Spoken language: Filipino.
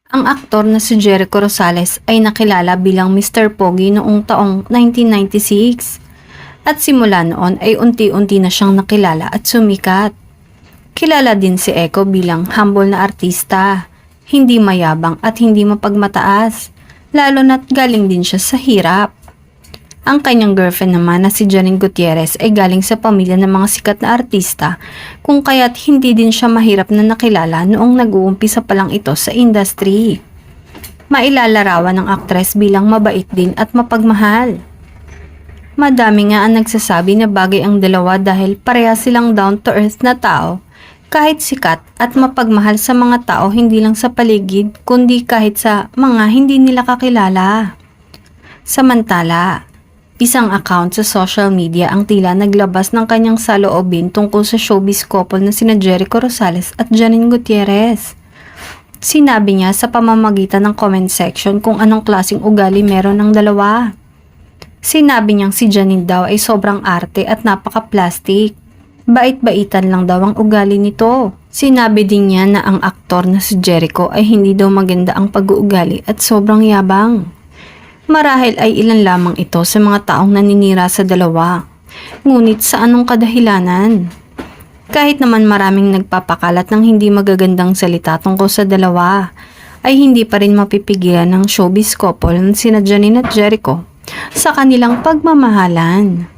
Ang aktor na si Jericho Rosales ay nakilala bilang Mr. Pogi noong taong 1996 at simula noon ay unti-unti na siyang nakilala at sumikat. Kilala din si Echo bilang humble na artista, hindi mayabang at hindi mapagmataas, lalo na't galing din siya sa hirap. Ang kanyang girlfriend naman na si Janine Gutierrez ay galing sa pamilya ng mga sikat na artista kung kaya't hindi din siya mahirap na nakilala noong nag-uumpisa pa lang ito sa industry. Mailalarawan ng aktres bilang mabait din at mapagmahal. Madami nga ang nagsasabi na bagay ang dalawa dahil pareha silang down to earth na tao, kahit sikat at mapagmahal sa mga tao hindi lang sa paligid kundi kahit sa mga hindi nila kakilala. Samantala, isang account sa social media ang tila naglabas ng kanyang saloobin tungkol sa showbiz couple na sina Jericho Rosales at Janine Gutierrez. Sinabi niya sa pamamagitan ng comment section kung anong klaseng ugali meron ng dalawa. Sinabi niyang si Janine daw ay sobrang arte at napaka-plastic. Bait-baitan lang daw ang ugali nito. Sinabi din niya na ang aktor na si Jericho ay hindi daw maganda ang pag-uugali at sobrang yabang. Marahil ay ilan lamang ito sa mga taong naninira sa dalawa. Ngunit sa anong kadahilanan? Kahit naman maraming nagpapakalat ng hindi magagandang salita tungkol sa dalawa, ay hindi pa rin mapipigilan ng showbiz couple na sina Janine at Jericho sa kanilang pagmamahalan.